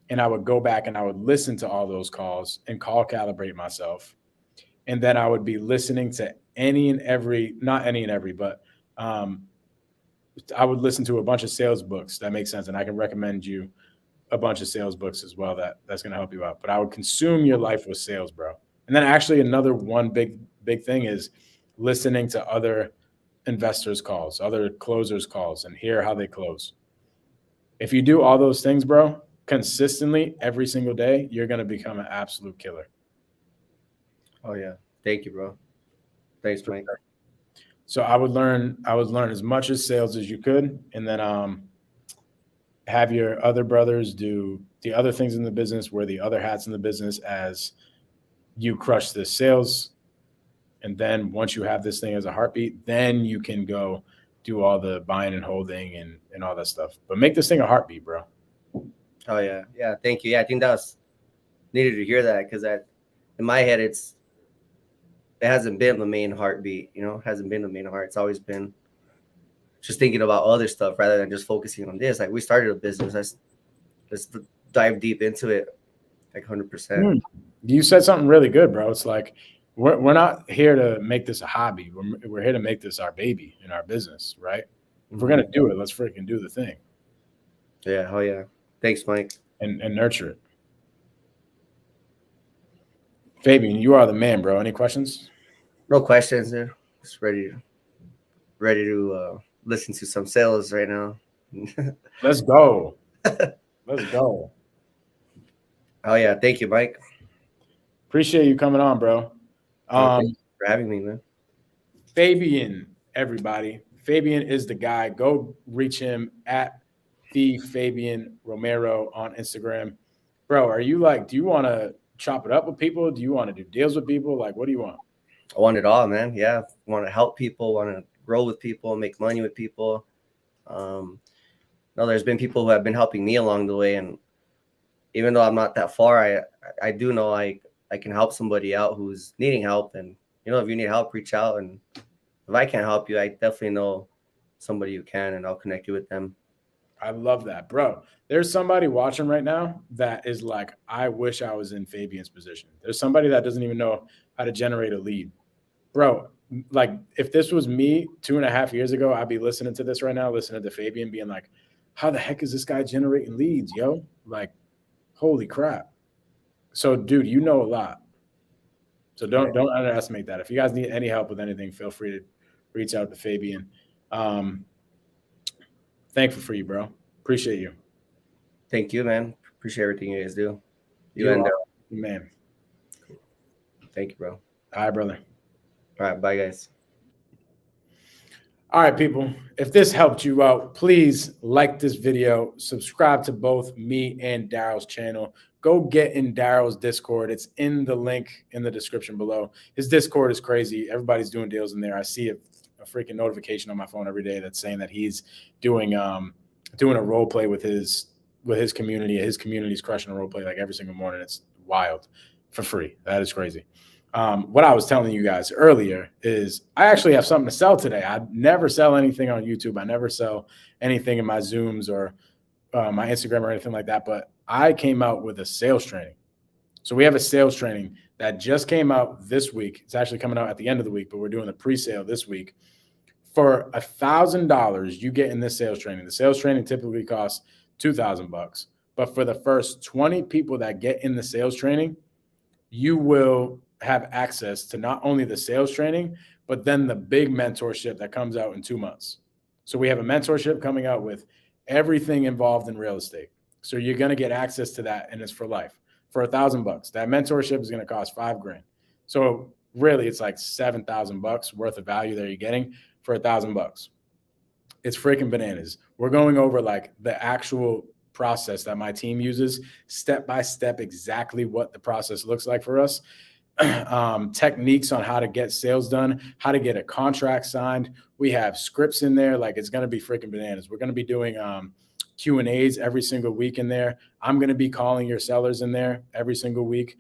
and I would go back and I would listen to all those calls and call calibrate myself. And then I would be listening to any and every, not any and every, but I would listen to a bunch of sales books that make sense. And I can recommend you a bunch of sales books as well that's going to help you out. But I would consume your life with sales, bro. And then actually another one big thing is listening to other investors' calls, other closers' calls, and hear how they close. If you do all those things, bro, consistently every single day, you're going to become an absolute killer. Oh yeah. Thank you, bro. Thanks, Mike. So I would learn as much as sales as you could, and then have your other brothers do the other things in the business, wear the other hats in the business as you crush the sales. And then once you have this thing as a heartbeat, then you can go do all the buying and holding and all that stuff. But make this thing a heartbeat, bro. Oh yeah. Yeah. Thank you. Yeah. I think that was needed to hear that, because in my head, it hasn't been the main heartbeat, it hasn't been the main heart. It's always been just thinking about other stuff rather than just focusing on this. Like, we started a business. Let's dive deep into it, like 100%. You said something really good, bro. It's like, we're not here to make this a hobby. We're here to make this our baby in our business, right? If we're going to do it, let's freaking do the thing. Yeah. Oh yeah. Thanks, Mike. And nurture it. Fabian, you are the man, bro. Any questions? No questions, dude. Just ready to listen to some sales right now. Let's go. Let's go. Oh yeah. Thank you, Mike. Appreciate you coming on, bro. Thanks for having me, man. Fabian, everybody. Fabian is the guy. Go reach him at the Fabian Romero on Instagram. Bro, are you like, do you want to chop it up with people? Do you want to do deals with people? Like, what do you want? I want it all, man. Yeah. Want to help people, want to grow with people, make money with people. There's been people who have been helping me along the way. And even though I'm not that far, I do know I can help somebody out who's needing help. And, if you need help, reach out. And if I can't help you, I definitely know somebody who can, and I'll connect you with them. I love that, bro. There's somebody watching right now that is like, I wish I was in Fabian's position. There's somebody that doesn't even know how to generate a lead. Bro, like, if this was me 2.5 years ago, I'd be listening to this right now, listening to Fabian being like, how the heck is this guy generating leads, yo? Like, holy crap. So, dude, you know a lot. So don't underestimate that. If you guys need any help with anything, feel free to reach out to Fabian. Thankful for you, bro. Appreciate you. Thank you, man. Appreciate everything you guys do. You and man. Thank you, bro. All right, brother. All right, bye, guys. All right, people. If this helped you out, please like this video, subscribe to both me and Daryll's channel. Go get in Daryll's Discord. It's in the link in the description below. His Discord is crazy. Everybody's doing deals in there. I see a freaking notification on my phone every day that's saying that he's doing a role play with his community. His community's crushing a role play like every single morning. It's wild, for free. That is crazy. What I was telling you guys earlier is I actually have something to sell today. I never sell anything on YouTube. I never sell anything in my Zooms or my Instagram or anything like that. But I came out with a sales training. So we have a sales training that just came out this week. It's actually coming out at the end of the week, but we're doing the pre-sale this week. For $1,000, you get in this sales training. The sales training typically costs $2,000, but for the first 20 people that get in the sales training, you will have access to not only the sales training, but then the big mentorship that comes out in 2 months. So we have a mentorship coming out with everything involved in real estate. So you're going to get access to that, and it's for life for $1,000. That mentorship is going to cost $5,000. So really, it's like $7,000 worth of value that you're getting for $1,000. It's freaking bananas. We're going over like the actual process that my team uses, step by step, exactly what the process looks like for us. Techniques on how to get sales done, how to get a contract signed. We have scripts in there. Like, it's going to be freaking bananas. We're going to be doing Q&As every single week in there. I'm going to be calling your sellers in there every single week.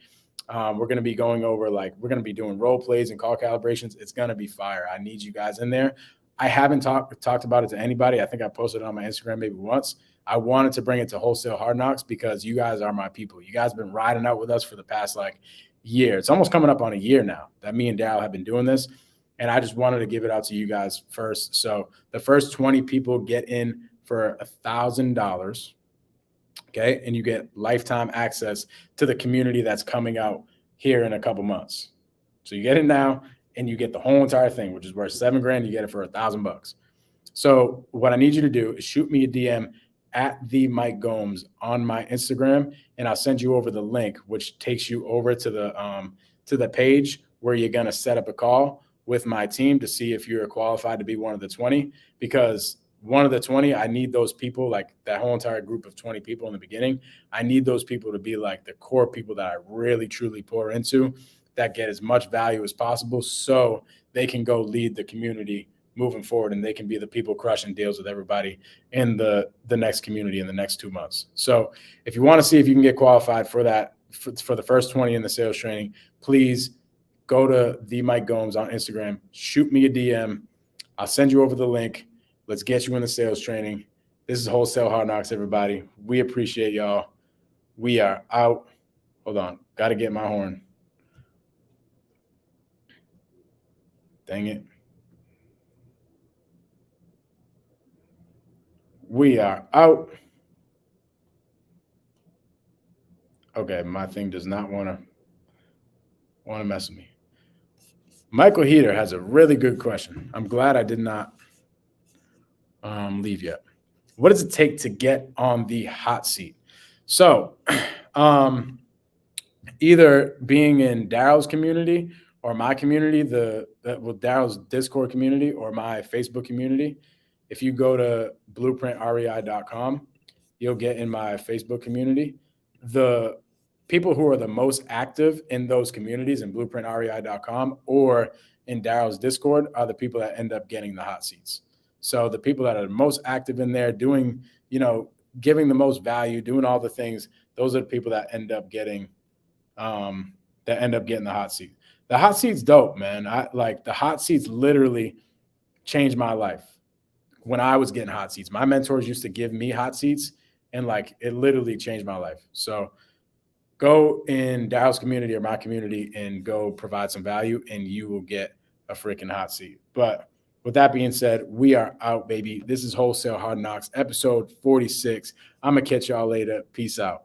We're going to be going over, like, we're going to be doing role plays and call calibrations. It's going to be fire. I need you guys in there. I haven't talked about it to anybody. I think I posted it on my Instagram maybe once. I wanted to bring it to Wholesale Hardknocks because you guys are my people. You guys have been riding out with us for the past like year. It's almost coming up on a year now that me and Daryll have been doing this. And I just wanted to give it out to you guys first. So the first 20 people get in for $1,000. Okay. And you get lifetime access to the community that's coming out here in a couple months. So you get it now and you get the whole entire thing, which is worth $7,000. You get it for $1,000. So what I need you to do is shoot me a DM at the Mike Gomes on my Instagram, and I'll send you over the link, which takes you over to the page where you're going to set up a call with my team to see if you're qualified to be one of the 20, because one of the 20, I need those people, like that whole entire group of 20 people in the beginning. I need those people to be like the core people that I really, truly pour into, that get as much value as possible so they can go lead the community moving forward, and they can be the people crushing deals with everybody in the next community in the next 2 months. So if you want to see if you can get qualified for that, for the first 20 in the sales training, please go to the Mike Gomes on Instagram, shoot me a DM. I'll send you over the link. Let's get you in the sales training. This is Wholesale Hardknocks, everybody. We appreciate y'all. We are out. Hold on. Got to get my horn. Dang it. We are out. Okay, my thing does not want to mess with me. Michael Heater has a really good question. I'm glad I did not leave yet. What does it take to get on the hot seat? So either being in Daryll's community or my community, Daryll's Discord community or my Facebook community. If you go to blueprintrei.com, you'll get in my Facebook community. The people who are the most active in those communities in blueprintrei.com or in Daryll's Discord are the people that end up getting the hot seats. So the people that are most active in there doing, giving the most value, doing all the things, those are the people that end up getting the hot seat. The hot seat's dope, man. The hot seats literally changed my life. When I was getting hot seats, my mentors used to give me hot seats, and it literally changed my life. So go in Daryll's community or my community and go provide some value, and you will get a freaking hot seat. But with that being said, we are out, baby. This is Wholesale Hardknocks, episode 46. I'm going to catch y'all later. Peace out.